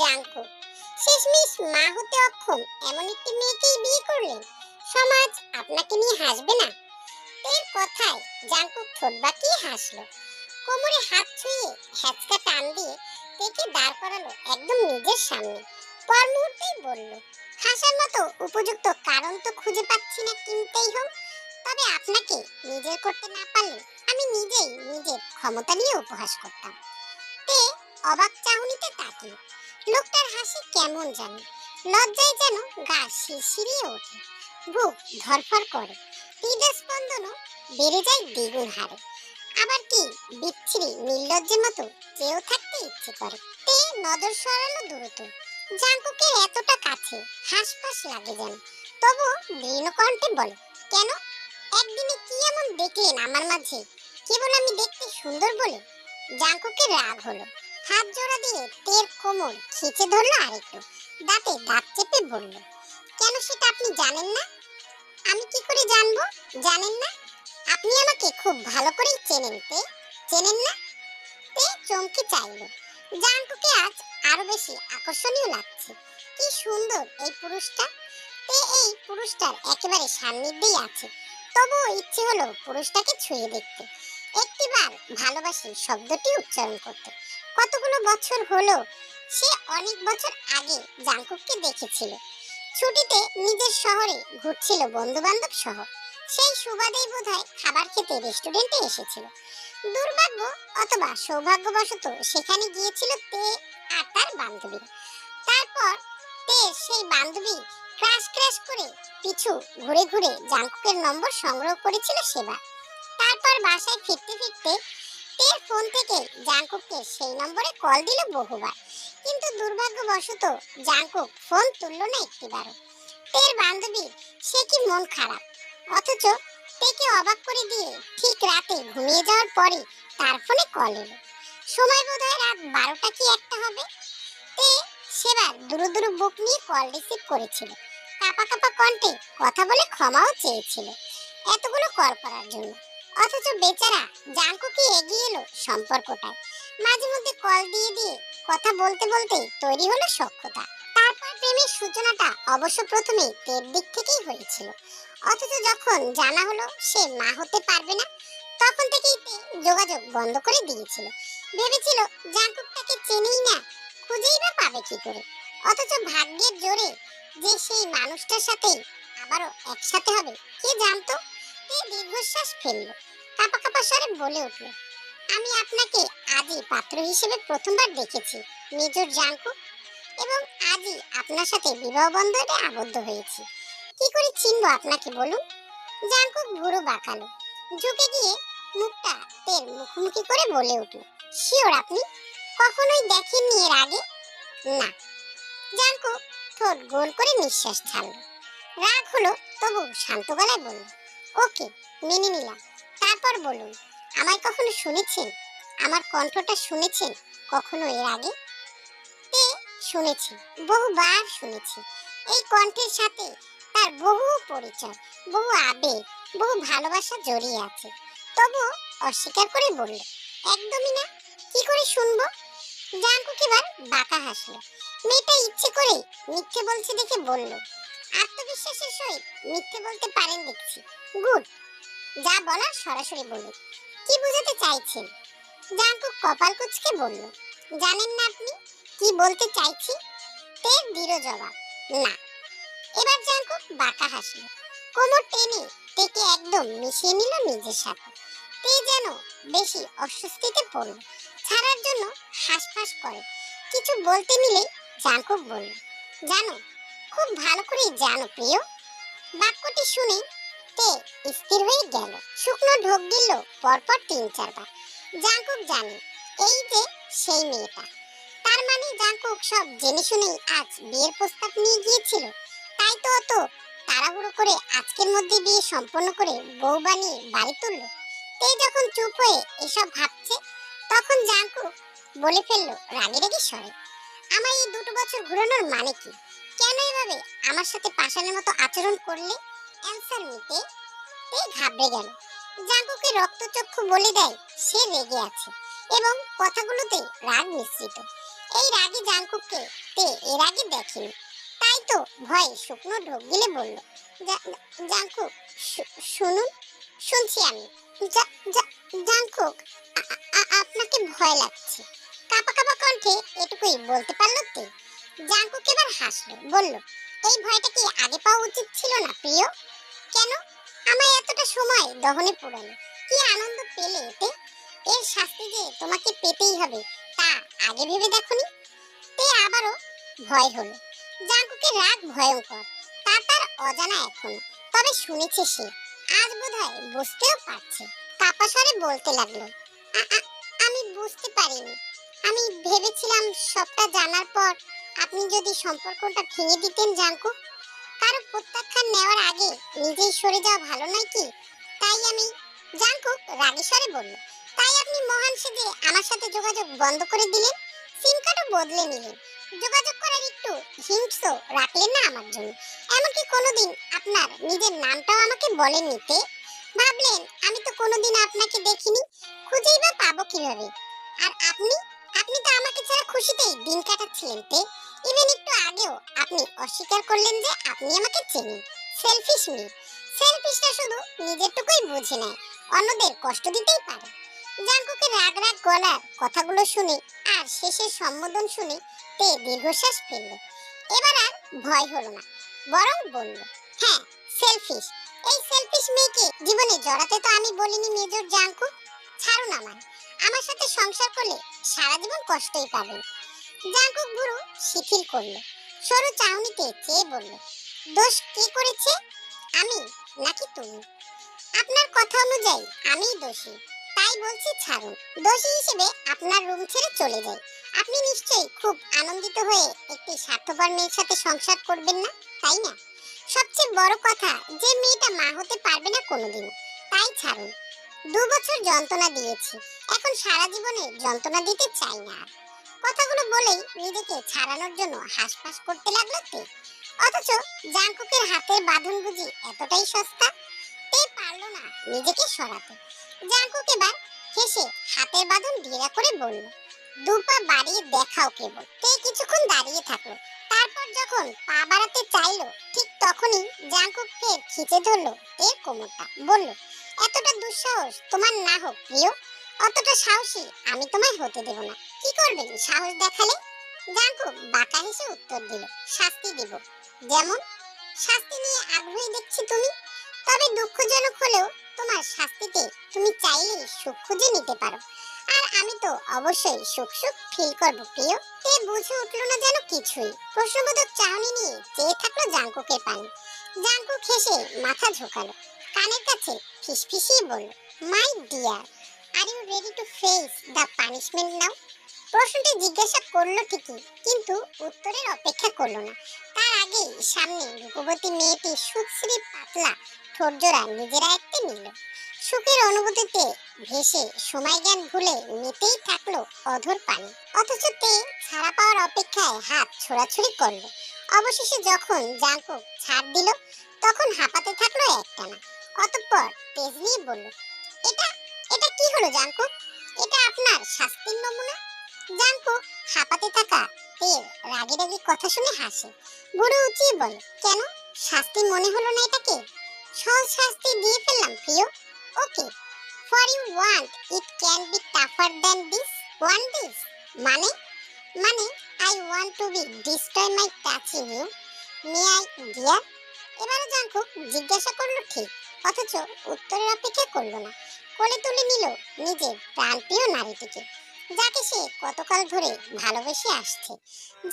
Jungkook শেষমেশ মা হতে অক্ষম এমন একটি মেয়েকেই বিয়ে করলেন। সমাজ আপনাকে নিয়ে হাসবে না? এর কথায় জাঙ্কুক ঠোঁট বাঁকিয়ে হাসলো। কোমরে হাত ছুঁয়ে হ্যাচকা টান দিয়ে তেকে দাঁড় করালো একদম নিজের সামনে। পর মুহূর্তেই বলল, হাসার মতো উপযুক্ত কারণ তো খুঁজে পাচ্ছি না কিনতেই হোক। তবে আপনাকে নিজের করতে না পারলে আমি নিজেই নিজের ক্ষমতা নিয়ে উপহাস করতাম। তে অবাক চাহনিতে তাকিয়ে লোকটার হাসি কেমন জানি লজ্জায় যেন গা শিরশিরিয়ে ওঠে, বুক ধরফর করে, হৃদস্পন্দনও বেড়ে যায় দ্বিগুণ হারে। আবার কি বিচ্ছিরি নির্লজ্জের মতো চেয়েও থাকতে ইচ্ছে করে। তে নজর সরালো দ্রুত। জাঙ্কুকের এতটা কাছে হাসফাস লাগে যেন, তবু দৃঢ় কণ্ঠে বলে, কেন? একদিনে কি এমন দেখলেন আমার মাঝে? কেবল আমি দেখতে সুন্দর বলে? জাঙ্কুকের রাগ হলো। হাত জোড়া দিয়ে তের কোমর খিচে ধরলো আরেকটু, দাঁতে দাঁত চেপে বলল, কেন সেটা আপনি জানেন না? আমি কি করে জানবো? জানেন না? আপনি আমাকে খুব ভালো করেই চেনেন তে, চেনেন না? তে চমকে চাইল। জাঙ্কুকে আজ আরো বেশি আকর্ষণীয় লাগছে। কি সুন্দর এই পুরুষটা! তে এই পুরুষটার একেবারে সান্নিধ্যেই আছে, তবুও ইচ্ছে হলো পুরুষটাকে ছুঁয়ে দেখতে, একটিবার ভালোবাসি শব্দটি উচ্চারণ করতে। কতগুলো বছর হলো সে অনেক বছর আগে জাঙ্কুককে দেখেছিল। ছুটিতে নিজের শহরে ঘুরছিল বন্ধু বান্ধব সহ। সেই সুবাদেই বোধহয় খাবার খেতে রেস্টুরেন্টে এসেছিল। দুর্ভাগ্য অথবা সৌভাগ্যবশত সেখানে গিয়েছিল তে আর তার বান্ধবীরা। তারপর তে সেই বান্ধবী ক্রাশ ক্রাশ করে পিছু ঘুরে ঘুরে জাঙ্কুকের নম্বর সংগ্রহ করেছিল সেবার। তারপর বাসায় ফিরতে ফিরতে তের ফোন থেকে জাঙ্কুককে সেই নম্বরে কল দিল বহুবার, কিন্তু দুর্ভাগ্যবশত জাঙ্কুক ফোন তুললো না একটিবারও। তের বান্ধবীর সে কি মন খারাপ, অথচ তেকে অবাক করে দিয়ে ঠিক রাতে ঘুমিয়ে যাওয়ার পরে তার ফোনে কল এলো। সময় বোধহয় রাত 12টা কি 1টা হবে। তে সেবার দুরু দুরু বুক নিয়ে কল রিসিভ করেছিল, কাপা কাপা কণ্ঠে কথা বলে ক্ষমাও চেয়েছিল এতগুলো কল করার জন্য। অথচ বেচারা জাঙ্কুকই এগিয়ে এলো সম্পর্কটায়। মাঝে মধ্যে কল দিয়ে দিয়ে কথা বলতে বলতে তৈরি হলো সখ্যতা। তারপর প্রেমের সূচনাটা অবশ্য প্রথমে তের দিক থেকেই হয়েছিল। অথচ যখন জানা হলো সে মা হতে পারবে না, তখন থেকেই তে যোগাযোগ বন্ধ করে দিয়েছিল। ভেবেছিল জাঙ্কুক তাকে চেনেই না, খুঁজেই বা পাবে কি করে। অথচ ভাগ্যের জোরে যে সেই মানুষটার সাথে আবারও একসাথে হবে কে জানতো। তে দীর্ঘশ্বাস ফেললো, কাঁপা কাঁপা স্বরে বলে উঠল, আমি আপনাকে আজই পাত্র হিসেবে প্রথমবার দেখেছি মেজর জাঙ্কুক, এবং আজই আপনার সাথে বিবাহ বন্ধনে আবদ্ধ হয়েছি। কি করে চিনবো আপনাকে বলুন? জাঙ্কুক ভুরু বাঁকালো, ঝুঁকে গিয়ে মুখটা তের মুখোমুখি করে বলে উঠল, শিওর আপনি কখনোই দেখেননি এর আগে? না। জাঙ্কুক ঠোঁট গোল করে নিঃশ্বাস ছাড়ল। রাগ হলো তবু শান্ত গলায় বলল, ওকে, মেনে নিলাম। তারপর বলুন, আমায় কখনো শুনেছেন? আমার কণ্ঠটা শুনেছেন কখনো এর আগে? তে শুনেছি, বহুবার শুনেছি। এই কণ্ঠের সাথে তার বহু পরিচয়, বহু আবেগ, বহু ভালোবাসা জড়িয়ে আছে। তবু অস্বীকার করে বলল, একদমই না। কি করে শুনবো? জাঙ্কুক এবার বাঁকা হাসলো। মেয়েটা ইচ্ছে করে মিথ্যে বলছে দেখে বলল, আত্মবিশ্বাসের সহিত মিথ্যে বলতে পারেন দেখছি। গুড, যা বলার সরাসরি বলুন। কি বোঝাতে চাইছেন? জাঙ্কুক কপাল কুঁচকে বলল, জানেন না আপনি কি বলতে চাইছি? তের দৃঢ় জবাব, না। এবার জাঙ্কুক বাঁকা হাসলো, কোমর টেনে তেকে একদম মিশিয়ে নিল নিজের সাথে। তে যেন বেশি অস্বস্তিতে পড়ল, ছাড়ার জন্য হাঁসফাঁস করে। কিছু বলতে নিলেই জাঙ্কুক বলল, জানো, খুব ভালো করে জানো প্রিয়। বাক্যটি শুনে তে স্থির হয়ে গেল, শুকনো ঢোক গিলল পরপর 3-4 বার। জাঙ্কুক জানে এই যে সেই মেয়েটা। তার মানে জাঙ্কুক সব জেনে শুনেই আজ বিয়ের প্রস্তাব নিয়ে গিয়েছিল। তাই তো অত তাড়াহুড়ো করে আজকের মধ্যে বিয়ে সম্পন্ন করে বউ বানিয়ে বাড়ি তুলল। তেই যখন চুপ হয়ে এসব ভাবছে, তখন জাঙ্কুক বলে ফেললো রাগে রেগে স্বরে, আমার এই 2 বছর ঘুরানোর মানে কি? কেন এভাবে আমার সাথে পাষাণের মতো আচরণ করলে? অ্যানসার মিতে। তে ঘাবড়ে গেল। জাঙ্কুকের রক্তচক্ষু বলে দেয় সে রেগে আছে, এবং কথাগুলোতে রাগ মিশ্রিত। এই রাগী জাংকুককে তে এর আগে দেখেনি, তাই তো ভয়ে শুকনো ঢোক গিলে বলল, জাংকুক শুনুন। শুনছি আমি। জাংকুক, আপনাকে ভয় লাগছে। কাঁপা কাঁপা কণ্ঠে এটুকুই বলতে পারলো তে। জাংকুক এবার হাসলো, বলল, এই ভয়টা কি আগে পাওয়া উচিত ছিল না প্রিয়? কেন আমায় এতটা সময় দহনে পোড়ালো? কি আনন্দ পেলে এতে? এর শাস্তি যে তোমাকে পেতেই হবে তা আগে ভেবে দেখোনি? তে আবারও ভয় হলো। জাংকুকের রাগ ভয়ঙ্কর, তা তার অজানা এখনো, তবে শুনেছে সে, আজ বোধহয় বুঝতেও পারছে। কাপা স্বরে বলতে লাগলো, আমি বুঝতে পারিনি। আমি ভেবেছিলাম সবটা জানার পর আপনি যদি সম্পর্কটা ভেঙে দিতেন জাংকুক। কারো প্রত্যাখ্যান নেওয়ার আগে নিজেই সরে যাওয়া ভালো নয় কি? তাই আমি। জাংকুক রাগী স্বরে বলল, তাই আপনি মহান সেজে আমার সাথে যোগাযোগ বন্ধ করে দিলেন, সিম কার্ডও বদলে নিলেন, যোগাযোগ করার একটু হিন্টসও রাখলেন না আমার জন্য। এমনকি কোনোদিন আপনার নিজের নামটাও আমাকে বলেন নিতে। ভাবলেন আমি তো কোনোদিন আপনাকে দেখিনি, খুঁজেই বা পাবো কিভাবে? আর আপনি আপনি তো আমাকে ছাড়া খুশিতেই দিন কাটাচ্ছিলেন তে। ইভেন একটু আগেও আপনি অস্বীকার করলেন যে আপনি আমাকে চেনেন। সেলফিশ মেয়ে। সেলফিশরা শুধু নিজেরটুকুই বুঝে নেয়, অন্যদের কষ্ট দিতেই পারে। জাংকুকের রাগ রাগ গলার কথাগুলো শুনে আর শেষের সম্বোধন শুনে তে দীর্ঘশ্বাস ফেলল। এবার আর ভয় হলো না, বরং বলল, হ্যাঁ সেলফিশ। এই সেলফিশ মেয়েকে জীবনে জড়াতে তো আমি বলিনি মেজর জাংকুক। ছাড়ুন আমায়। আমার সাথে সংসার করলে সারা জীবন কষ্টই পাবেন। জাংকুক বুড়ো শিথিল করলো, সরু চাউনিতে চেয়ে বলল, দোষ কে করেছে, আমি নাকি তুমি? আপনার কথা অনুযায়ী আমিই দোষী, তাই বলছি ছাড়ুন। দোষী হিসেবে আপনার রুম ছেড়ে চলে যাই। আপনি নিশ্চয়ই খুব আনন্দিত হয়ে একটি স্বার্থপর মেয়ের সাথে সংসার করবেন না, তাই না? সবচেয়ে বড় কথা, যে মেয়েটা মা হতে পারবে না কোনোদিনও। তাই ছাড়ুন। 2 বছর যন্ত্রণা দিয়েছি, এখন সারা জীবনে যন্ত্রণা দিতে চাই না আর। কথাগুলো বলেই নিজেকে ছাড়ানোর জন্য হাসপাস করতে লাগলো তে। অথচ জাংকুকের হাতের বাঁধন বুঝি এতটাই সস্তা? তে পারল না নিজেকে সরাতে। জাংকুক এবার হেসে হাতের বাঁধন ঢিলা করে বলল, 2 পা বাড়িয়ে দেখাও কেবল। তে কিছুক্ষণ দাঁড়িয়ে থাকলো, তারপর যখন পা বাড়াতে চাইলো ঠিক তখনই জাংকুক ফের খিচে ধরলো এর কোমরটা, বলল, এতটা দুঃসাহস তোমার না হোক প্রিয়, অতটা সাহসী আমি তোমায় হতে দেব না। কি করবেন সাহস দেখালে? জাংকুক বাঁকা হেসে উত্তর দিল, শাস্তি দিব। যেমন? শাস্তি নিয়ে আগ্রহী দেখছি তুমি। তবে দুঃখজনক হলেও তোমার শাস্তিতে তুমি চাইলেই সুখ খুঁজে নিতে পারো, আর আমি তো অবশ্যই সুখ সুখ ফিল করবো প্রিয়। তে বুঝে উঠলো না যেন কিছুই, প্রশ্নবোধক চাহনি নিয়ে চেয়ে থাকলো জাংকুকের পানে। জাংকুক হেসে মাথা ঝোঁকালো, কানের কাছে ফিসফিসিয়ে বলল, my dear, are you ready to face the punishment now? প্রশ্নটি জিজ্ঞাসা করলো ঠিকই, কিন্তু উত্তরের অপেক্ষা করলো না। তার আগেই সামনে রূপবতী মেয়েটি সুশ্রী পাতলা ঠোঁটজোড়া নিজেরা একটা নিল। সুখের অনুভূতিতে ভেসে সময় জ্ঞান ভুলে মেতেই থাকলো অধর পানি। অথচ তে ছাড়া পাওয়ার অপেক্ষায় হাত ছোড়াছুড়ি করলো। অবশেষে যখন জাংকুক ছাড় দিল, তখন হাঁপাতে থাকলো একটানা। অতঃপর তেজ নিয়ে বলল, এটা এটা কি হলো জাংকুক? এটা আপনার শাস্তির নমুনা? জাংকুক হাঁপাতে থাকা তের রাগি রাগি কথা শুনে হাসে। বুড়ো উঁচিয়ে বলে, কেন শাস্তি মনে হলো না এটাকে? সহজ শাস্তি দিয়ে ফেললাম প্রিয়। Okay, for you want it can be tougher than this. Want this মানে? মানে I want to be destroy my touching you, may I dear? এবারে জাংকুক জিজ্ঞাসা করলো ঠিক, অথচ উত্তরের অপেক্ষা করলো না। কোলে তুলে নিল নিজের প্রাণপ্রিয় নারীটিকে, যাকে সে কতকাল ধরে ভালোবেসে আসছে,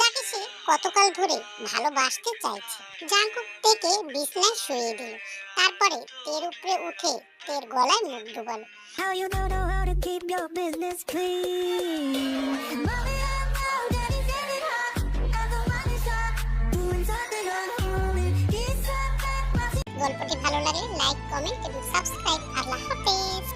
যাকে সে কতকাল ধরে ভালোবাসতে চাইছে। জাংকুক তেকে বিছনায় শুইয়ে দিল, তারপরে তের উপরে উঠে তের গলায় মুখ ডুবালো। How you don't know how to keep your business clean. Mommy, I know daddy's getting hot, and the money's hot, doing something unholy. He's up at my গল্পটি ভালো লাগলে লাইক, কমেন্ট এবং সাবস্ক্রাইব। আল্লাহ হাফেজ।